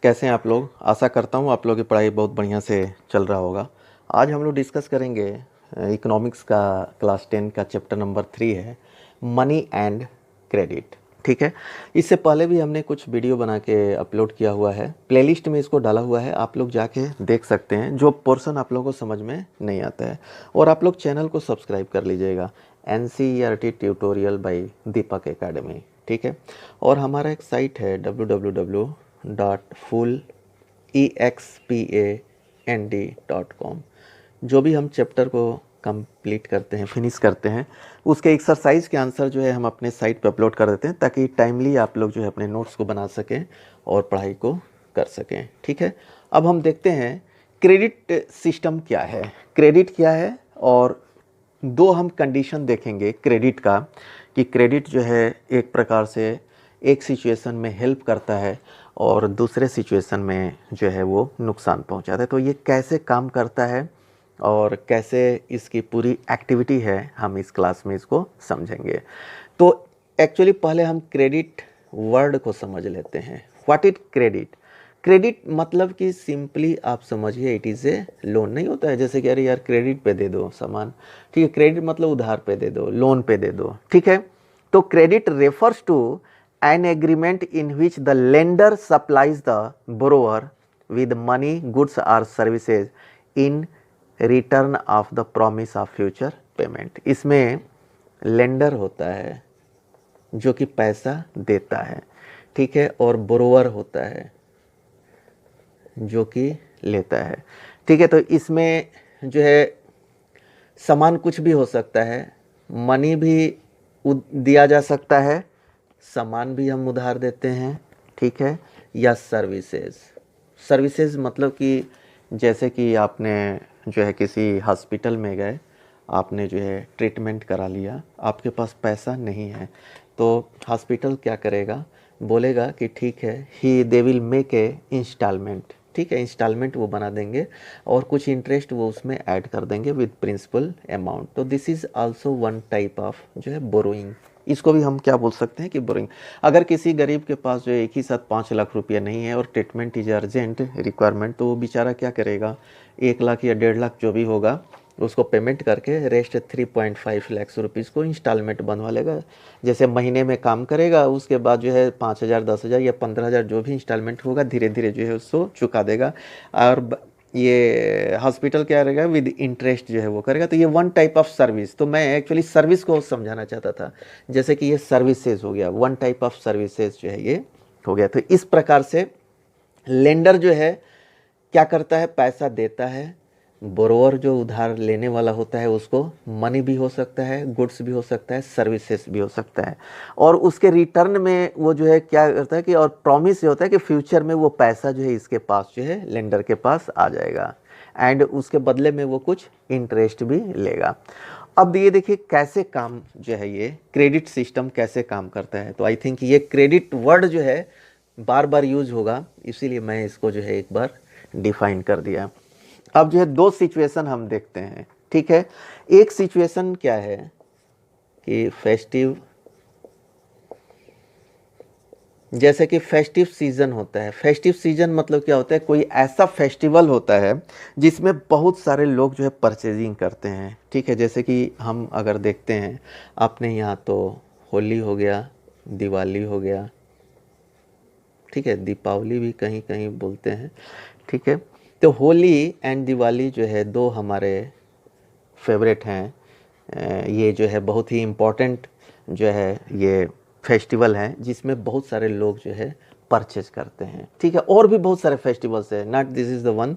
कैसे हैं आप लोग। आशा करता हूँ आप लोगों की पढ़ाई बहुत बढ़िया से चल रहा होगा। आज हम लोग डिस्कस करेंगे इकोनॉमिक्स का क्लास 10 का चैप्टर नंबर 3 है मनी एंड क्रेडिट। ठीक है, इससे पहले भी हमने कुछ वीडियो बना के अपलोड किया हुआ है, प्लेलिस्ट में इसको डाला हुआ है, आप लोग जाके देख सकते हैं जो पोर्शन आप लोगों को समझ में नहीं आता है। और आप लोग चैनल को सब्सक्राइब कर लीजिएगा, NCERT ट्यूटोरियल बाय दीपक एकेडमी। ठीक है, और हमारा एक साइट है www.fullexpand.com। जो भी हम चैप्टर को कंप्लीट करते हैं, फिनिश करते हैं, उसके एक्सरसाइज के आंसर जो है हम अपने साइट पे अपलोड कर देते हैं ताकि टाइमली आप लोग जो है अपने नोट्स को बना सकें और पढ़ाई को कर सकें। ठीक है, अब हम देखते हैं क्रेडिट सिस्टम क्या है, क्रेडिट क्या है, और दो हम कंडीशन देखेंगे क्रेडिट का कि क्रेडिट जो है एक प्रकार से एक सिचुएशन में हेल्प करता है और दूसरे सिचुएशन में जो है वो नुकसान पहुंचाता है। तो ये कैसे काम करता है और कैसे इसकी पूरी एक्टिविटी है, हम इस क्लास में इसको समझेंगे। तो एक्चुअली पहले हम क्रेडिट वर्ड को समझ लेते हैं। What is credit? क्रेडिट मतलब कि सिंपली आप समझिए इट इज़ ए लोन। नहीं होता है जैसे कि अरे यार क्रेडिट पे दे दो सामान, ठीक है, क्रेडिट मतलब उधार पे दे दो, लोन पे दे दो। ठीक है, तो credit refers to an agreement in which the lender supplies the borrower with money, goods or services in return of the promise of future payment। इसमें लेंडर होता है जो कि पैसा देता है, ठीक है, और बोरोवर होता है जो कि लेता है। ठीक है, तो इसमें जो है सामान कुछ भी हो सकता है, मनी भी दिया जा सकता है, सामान भी हम उधार देते हैं, ठीक है, या सर्विसेज। सर्विसेज मतलब कि जैसे कि आपने जो है किसी हॉस्पिटल में गए, आपने जो है ट्रीटमेंट करा लिया, आपके पास पैसा नहीं है, तो हॉस्पिटल क्या करेगा, बोलेगा कि ठीक है they will make a installment. ठीक है, इंस्टॉलमेंट वो बना देंगे और कुछ इंटरेस्ट वो उसमें ऐड कर देंगे विद प्रिंसिपल अमाउंट। तो this is also one type of जो है बोरोइंग। इसको भी हम क्या बोल सकते हैं कि बोरिंग। अगर किसी गरीब के पास जो एक ही साथ 5 लाख रुपया नहीं है और ट्रीटमेंट इज अर्जेंट रिक्वायरमेंट, तो वो बेचारा क्या करेगा, 1 लाख या 1.5 लाख जो भी होगा उसको पेमेंट करके रेस्ट 3.5 लाख रुपीज़ को इंस्टॉलमेंट बनवा लेगा। जैसे महीने में काम करेगा, उसके बाद जो है 5,000, 10,000 या 15,000 जो भी इंस्टॉलमेंट होगा धीरे धीरे जो है उसको चुका देगा। और ये हॉस्पिटल क्या रहेगा, विद इंटरेस्ट जो है वो करेगा। तो ये वन टाइप ऑफ सर्विस। तो मैं एक्चुअली सर्विस को समझाना चाहता था, जैसे कि ये सर्विसेज हो गया, वन टाइप ऑफ सर्विसेज जो है ये हो गया। तो इस प्रकार से लेंडर जो है क्या करता है, पैसा देता है, बोरोवर जो उधार लेने वाला होता है उसको मनी भी हो सकता है, गुड्स भी हो सकता है, सर्विसेज भी हो सकता है, और उसके रिटर्न में वो जो है क्या करता है कि, और प्रॉमिस ये होता है कि फ्यूचर में वो पैसा जो है इसके पास जो है लेंडर के पास आ जाएगा एंड उसके बदले में वो कुछ इंटरेस्ट भी लेगा। अब ये देखिए कैसे काम जो है ये क्रेडिट सिस्टम कैसे काम करता है। तो आई थिंक ये क्रेडिट वर्ड जो है बार बार यूज होगा, इसीलिए मैं इसको जो है एक बार डिफाइन कर दिया। अब जो है दो सिचुएशन हम देखते हैं। ठीक है, एक सिचुएशन क्या है कि फेस्टिव, जैसे कि फेस्टिव सीजन होता है। फेस्टिव सीजन मतलब क्या होता है, कोई ऐसा फेस्टिवल होता है जिसमें बहुत सारे लोग जो है परचेजिंग करते हैं। ठीक है, जैसे कि हम अगर देखते हैं अपने यहाँ तो होली हो गया, दिवाली हो गया, ठीक है, दीपावली भी कहीं कहीं बोलते हैं। ठीक है, तो होली एंड दिवाली जो है दो हमारे फेवरेट हैं। ये जो है बहुत ही इम्पोर्टेंट जो है ये फेस्टिवल हैं जिसमें बहुत सारे लोग जो है परचेज करते हैं। ठीक है, और भी बहुत सारे फेस्टिवल्स हैं, not this is the one,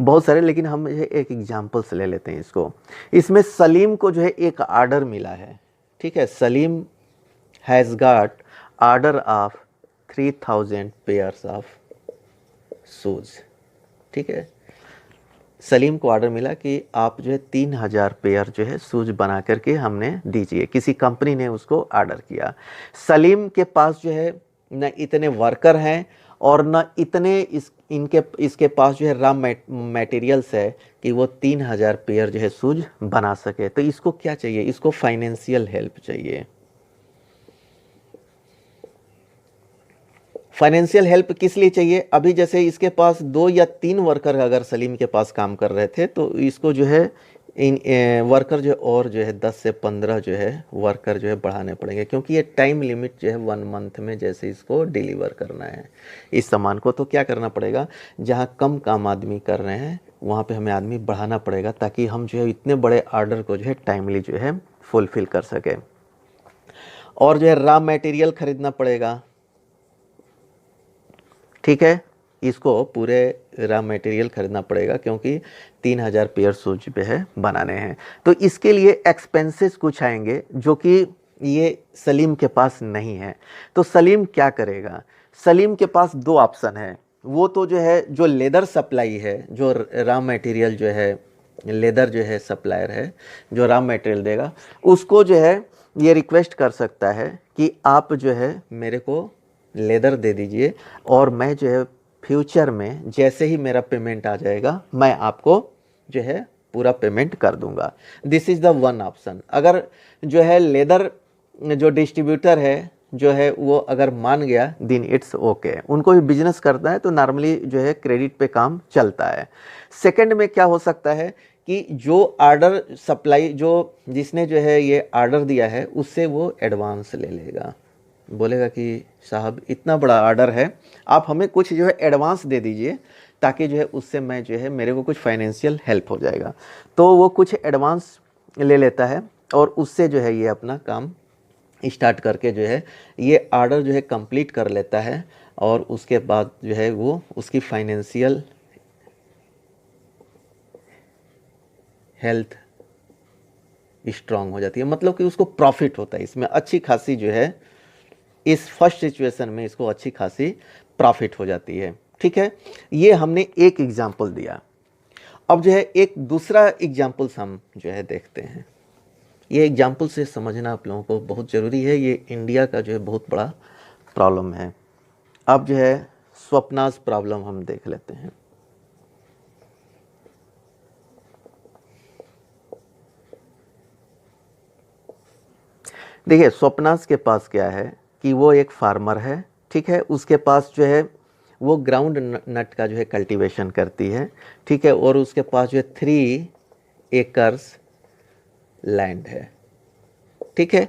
बहुत सारे, लेकिन हम एक एग्जांपल से ले लेते हैं इसको। इसमें सलीम को जो है एक आर्डर मिला है। ठीक है, Salim has got order of 3,000 pairs of shoes. ठीक है, सलीम को ऑर्डर मिला कि आप जो है 3,000 पेयर जो है शूज बना करके हमने दीजिए, किसी कंपनी ने उसको ऑर्डर किया। सलीम के पास जो है न इतने वर्कर हैं और न इतने इसके पास जो है रॉ मटेरियल्स है कि वो 3,000 पेयर जो है शूज बना सके। तो इसको क्या चाहिए, इसको फाइनेंशियल हेल्प चाहिए। फाइनेंशियल हेल्प किस लिए चाहिए? अभी जैसे इसके पास 2 या 3 वर्कर अगर सलीम के पास काम कर रहे थे तो इसको जो है इन वर्कर जो और जो है 10 से 15 जो है वर्कर जो है बढ़ाने पड़ेंगे, क्योंकि ये टाइम लिमिट जो है 1 मंथ में जैसे इसको डिलीवर करना है इस सामान को। तो क्या करना पड़ेगा, जहाँ कम काम आदमी कर रहे हैं वहाँ पे हमें आदमी बढ़ाना पड़ेगा, ताकि हम जो है इतने बड़े ऑर्डर को जो है टाइमली जो है फुलफिल कर सके। और जो है रॉ मटेरियल खरीदना पड़ेगा, ठीक है, इसको पूरे रॉ मटेरियल खरीदना पड़ेगा, क्योंकि 3000 पेयर शूज पे है बनाने हैं। तो इसके लिए एक्सपेंसेस कुछ आएंगे जो कि ये सलीम के पास नहीं है। तो सलीम क्या करेगा? सलीम के पास 2 ऑप्शन है। वो तो जो है जो लेदर सप्लाई है, जो रॉ मटेरियल जो है लेदर जो है सप्लायर है जो रॉ मटेरियल देगा, उसको जो है ये रिक्वेस्ट कर सकता है कि आप जो है मेरे को लेदर दे दीजिए, और मैं जो है फ्यूचर में जैसे ही मेरा पेमेंट आ जाएगा मैं आपको जो है पूरा पेमेंट कर दूंगा। This is the one option. अगर जो है लेदर जो डिस्ट्रीब्यूटर है जो है वो अगर मान गया दिन इट्स ओके, उनको भी बिजनेस करता है तो नॉर्मली जो है क्रेडिट पे काम चलता है। सेकंड में क्या हो सकता है कि जो ऑर्डर सप्लाई जो जिसने जो है ये ऑर्डर दिया है उससे वो एडवांस ले लेगा, बोलेगा कि साहब इतना बड़ा ऑर्डर है, आप हमें कुछ जो है एडवांस दे दीजिए, ताकि जो है उससे मैं जो है मेरे को कुछ फाइनेंशियल हेल्प हो जाएगा। तो वो कुछ एडवांस ले लेता है और उससे जो है ये अपना काम स्टार्ट करके जो है ये ऑर्डर जो है कंप्लीट कर लेता है, और उसके बाद जो है वो उसकी फाइनेंशियल हेल्थ स्ट्रांग हो जाती है, मतलब कि उसको प्रॉफिट होता है इसमें अच्छी खासी जो है, इस फर्स्ट सिचुएशन में इसको अच्छी खासी प्रॉफिट हो जाती है। ठीक है, ये हमने एक एग्जाम्पल दिया। अब जो है एक दूसरा एग्जाम्पल्स हम जो है देखते हैं। ये एग्जाम्पल से समझना आप लोगों को बहुत ज़रूरी है, ये इंडिया का जो है बहुत बड़ा प्रॉब्लम है। अब जो है स्वप्नाज प्रॉब्लम हम देख लेते हैं। देखिए स्वप्नाज के पास क्या है कि वो एक फार्मर है, ठीक है, उसके पास जो है वो ग्राउंड नट का जो है कल्टीवेशन करती है, ठीक है, और उसके पास जो है 3 एकर्स लैंड है, ठीक है,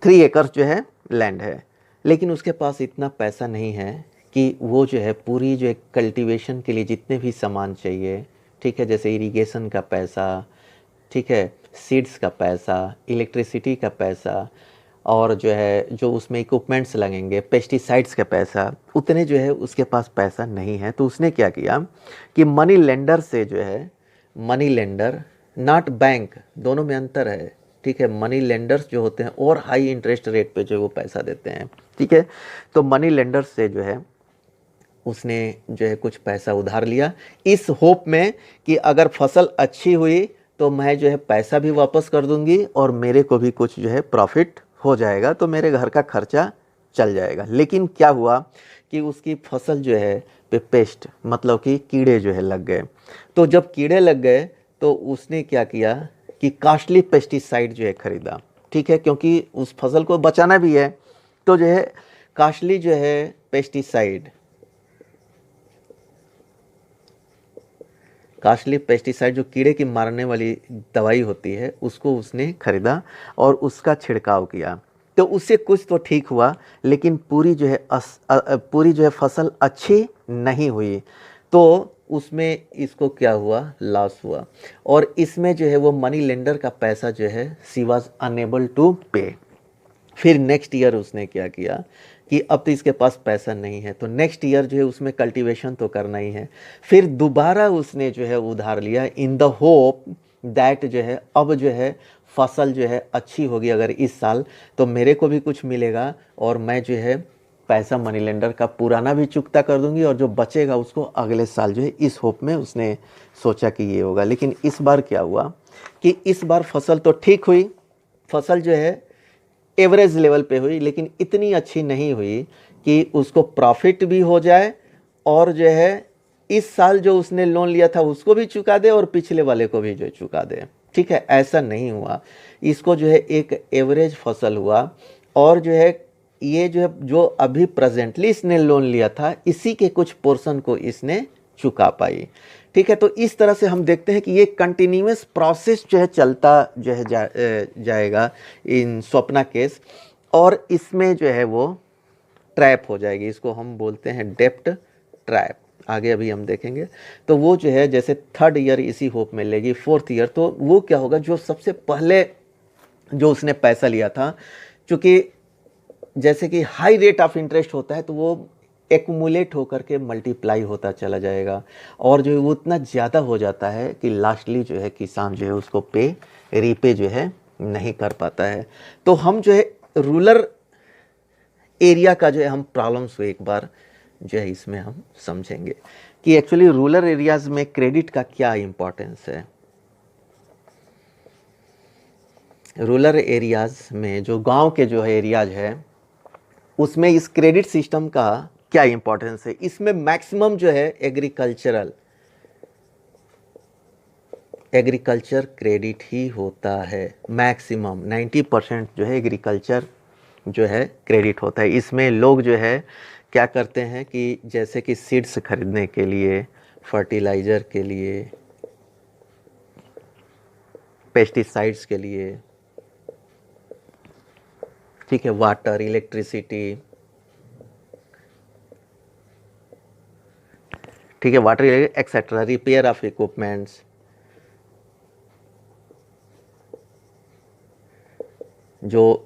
3 एकर्स जो है लैंड है, लेकिन उसके पास इतना पैसा नहीं है कि वो जो है पूरी जो है कल्टीवेशन के लिए जितने भी सामान चाहिए, ठीक है, जैसे इरिगेशन का पैसा, ठीक है, सीड्स का पैसा, इलेक्ट्रिसिटी का पैसा, और जो है जो उसमें इक्विपमेंट्स लगेंगे, पेस्टिसाइड्स का पैसा, उतने जो है उसके पास पैसा नहीं है। तो उसने क्या किया कि मनी लेंडर से जो है, मनी लेंडर नॉट बैंक, दोनों में अंतर है, ठीक है, मनी लेंडर्स जो होते हैं और हाई इंटरेस्ट रेट पे जो वो पैसा देते हैं, ठीक है, तो मनी लेंडर्स से जो है उसने जो है कुछ पैसा उधार लिया, इस होप में कि अगर फसल अच्छी हुई तो मैं जो है पैसा भी वापस कर दूंगी और मेरे को भी कुछ जो है प्रॉफिट हो जाएगा, तो मेरे घर का खर्चा चल जाएगा। लेकिन क्या हुआ कि उसकी फसल जो है पे पेस्ट, मतलब कि कीड़े जो है लग गए। तो जब कीड़े लग गए तो उसने क्या किया कि कॉस्टली पेस्टिसाइड जो है खरीदा, ठीक है, क्योंकि उस फसल को बचाना भी है, तो जो है कॉस्टली जो है पेस्टिसाइड, कॉस्टली पेस्टिसाइड जो कीड़े की मारने वाली दवाई होती है उसको उसने खरीदा और उसका छिड़काव किया। तो उससे कुछ तो ठीक हुआ, लेकिन पूरी जो है फसल अच्छी नहीं हुई, तो उसमें इसको क्या हुआ, लॉस हुआ। और इसमें जो है वो मनी लेंडर का पैसा जो है शी वॉज अनेबल टू पे। फिर नेक्स्ट ईयर उसने क्या किया कि अब तो इसके पास पैसा नहीं है, तो नेक्स्ट ईयर जो है उसमें कल्टीवेशन तो करना ही है। फिर दोबारा उसने जो है उधार लिया इन द होप दैट जो है अब जो है फसल जो है अच्छी होगी अगर इस साल, तो मेरे को भी कुछ मिलेगा और मैं जो है पैसा मनी लेंडर का पुराना भी चुकता कर दूंगी और जो बचेगा उसको अगले साल जो है, इस होप में उसने सोचा कि ये होगा। लेकिन इस बार क्या हुआ कि इस बार फसल तो ठीक हुई, फसल जो है एवरेज लेवल पे हुई, लेकिन इतनी अच्छी नहीं हुई कि उसको प्रॉफिट भी हो जाए और जो है इस साल जो उसने लोन लिया था उसको भी चुका दे और पिछले वाले को भी जो चुका दे, ठीक है, ऐसा नहीं हुआ। इसको जो है एक एवरेज फसल हुआ और जो है ये जो अभी प्रेजेंटली इसने लोन लिया था, इसी के कुछ पोर्शन को इसने चुका पाई। ठीक है, तो इस तरह से हम देखते हैं कि ये कंटिन्यूअस प्रोसेस जो है चलता जो है जाएगा इन स्वप्ना केस, और इसमें जो है वो ट्रैप हो जाएगी। इसको हम बोलते हैं डेप्ट ट्रैप, आगे अभी हम देखेंगे। तो वो जो है जैसे 3rd ईयर इसी होप में लेगी, 4th ईयर तो वो क्या होगा, जो सबसे पहले जो उसने पैसा लिया था, चूँकि जैसे कि हाई रेट ऑफ इंटरेस्ट होता है तो वो एक्यूमुलेट होकर के मल्टीप्लाई होता चला जाएगा, और जो है वो उतना ज़्यादा हो जाता है कि लास्टली जो है किसान जो है उसको रीपे जो है नहीं कर पाता है। तो हम जो है रूरल एरिया का जो है हम प्रॉब्लम्स को एक बार जो है इसमें हम समझेंगे कि एक्चुअली रूरल एरियाज़ में क्रेडिट का क्या इम्पोर्टेंस है। रूरल एरियाज़ में जो गांव के जो है एरियाज है, उसमें इस क्रेडिट सिस्टम का क्या इम्पोर्टेंस है। इसमें मैक्सिमम जो है एग्रीकल्चर क्रेडिट ही होता है। मैक्सिमम 90% जो है एग्रीकल्चर जो है क्रेडिट होता है। इसमें लोग जो है क्या करते हैं कि जैसे कि सीड्स खरीदने के लिए, फर्टिलाइज़र के लिए, पेस्टिसाइड्स के लिए, ठीक है, वाटर, इलेक्ट्रिसिटी, ठीक है, water etcetera, repair of equipments, जो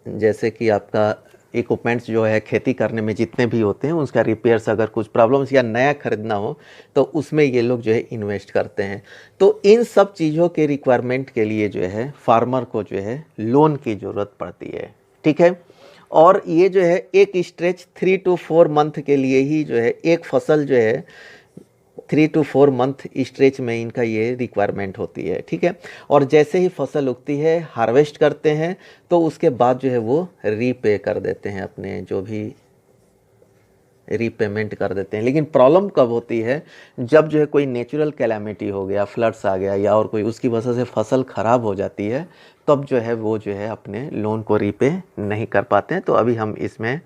जैसे कि आपका इक्विपमेंट्स जो है खेती करने में जितने भी होते हैं उसका रिपेयर्स, अगर कुछ प्रॉब्लम्स या नया खरीदना हो तो उसमें ये लोग जो है इन्वेस्ट करते हैं। तो इन सब चीज़ों के रिक्वायरमेंट के लिए जो है फार्मर को जो है लोन की ज़रूरत पड़ती है। ठीक है, और ये जो है एक स्ट्रेच 3 to 4 मंथ के लिए ही जो है एक फसल जो है 3 to 4 मंथ स्ट्रेच में इनका ये रिक्वायरमेंट होती है। ठीक है, और जैसे ही फसल उगती है, हार्वेस्ट करते हैं, तो उसके बाद जो है वो रीपे कर देते हैं, अपने जो भी रीपेमेंट कर देते हैं। लेकिन प्रॉब्लम कब होती है, जब जो है कोई नेचुरल कैलामिटी हो गया, फ्लड्स आ गया या और कोई उसकी वजह से फसल ख़राब हो जाती है, तब जो है वो जो है अपने लोन को रीपे नहीं कर पाते हैं। तो अभी हम इसमें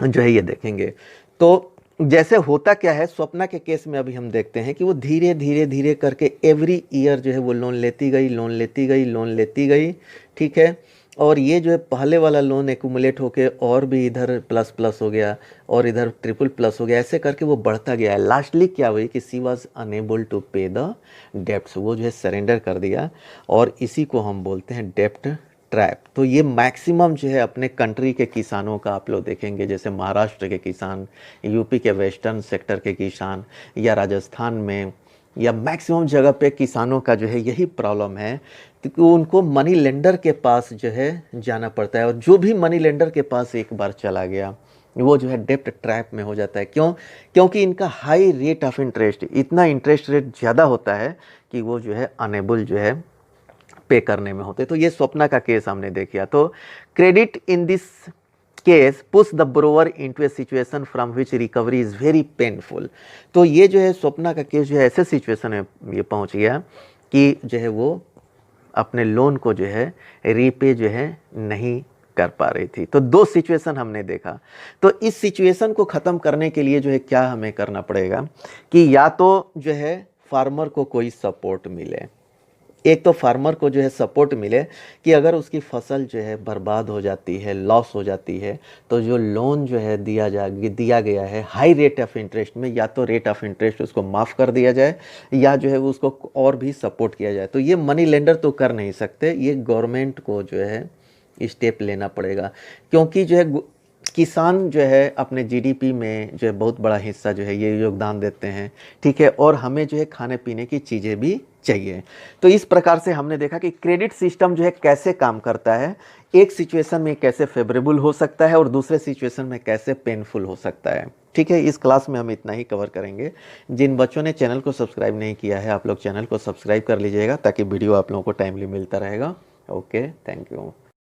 जो है ये देखेंगे। तो जैसे होता क्या है, स्वप्ना के केस में अभी हम देखते हैं कि वो धीरे धीरे धीरे करके एवरी ईयर जो है वो लोन लेती गई। ठीक है, और ये जो है पहले वाला लोन एक्यूमुलेट होके और भी इधर प्लस प्लस हो गया और इधर ट्रिपल प्लस हो गया, ऐसे करके वो बढ़ता गया है। लास्टली क्या हुई कि सी वॉज अनेबल टू पे द डेप्ट्स, वो जो है सरेंडर कर दिया, और इसी को हम बोलते हैं डेप्ट ट्रैप। तो ये मैक्सिमम जो है अपने कंट्री के किसानों का आप लोग देखेंगे, जैसे महाराष्ट्र के किसान, यूपी के वेस्टर्न सेक्टर के किसान, या राजस्थान में, या मैक्सिमम जगह पे किसानों का जो है यही प्रॉब्लम है कि उनको मनी लेंडर के पास जो है जाना पड़ता है, और जो भी मनी लेंडर के पास एक बार चला गया वो जो है डेप्ट ट्रैप में हो जाता है। क्योंकि इनका हाई रेट ऑफ इंटरेस्ट, इतना इंटरेस्ट रेट ज़्यादा होता है कि वो जो है अनेबल जो है पे करने में होते। तो ये स्वप्ना का केस हमने देखा। तो credit in this case push the borrower into A situation from which recovery is very painful. तो ये जो है स्वप्ना का केस जो है ऐसे सिचुएशन में ये पहुंच गया कि जो है वो अपने लोन को जो है रीपे जो है नहीं कर पा रही थी। तो 2 सिचुएशन हमने देखा। तो इस सिचुएशन को ख़त्म करने के लिए जो है क्या हमें करना पड़ेगा कि या तो जो है फार्मर को कोई सपोर्ट मिले, एक तो फार्मर को जो है सपोर्ट मिले कि अगर उसकी फसल जो है बर्बाद हो जाती है, लॉस हो जाती है, तो जो लोन जो है दिया गया है हाई रेट ऑफ इंटरेस्ट में, या तो रेट ऑफ इंटरेस्ट उसको माफ़ कर दिया जाए या जो है उसको और भी सपोर्ट किया जाए। तो ये मनी लेंडर तो कर नहीं सकते, ये गवर्नमेंट को जो है स्टेप लेना पड़ेगा, क्योंकि जो है किसान जो है अपने जीडीपी में जो है बहुत बड़ा हिस्सा जो है ये योगदान देते हैं। ठीक है, और हमें जो है खाने पीने की चीज़ें भी चाहिए। तो इस प्रकार से हमने देखा कि क्रेडिट सिस्टम जो है कैसे काम करता है, एक सिचुएशन में कैसे फेवरेबल हो सकता है और दूसरे सिचुएशन में कैसे पेनफुल हो सकता है। ठीक है, इस क्लास में हम इतना ही कवर करेंगे। जिन बच्चों ने चैनल को सब्सक्राइब नहीं किया है, आप लोग चैनल को सब्सक्राइब कर लीजिएगा ताकि वीडियो आप लोगों को टाइमली मिलता रहेगा। Okay, thank you.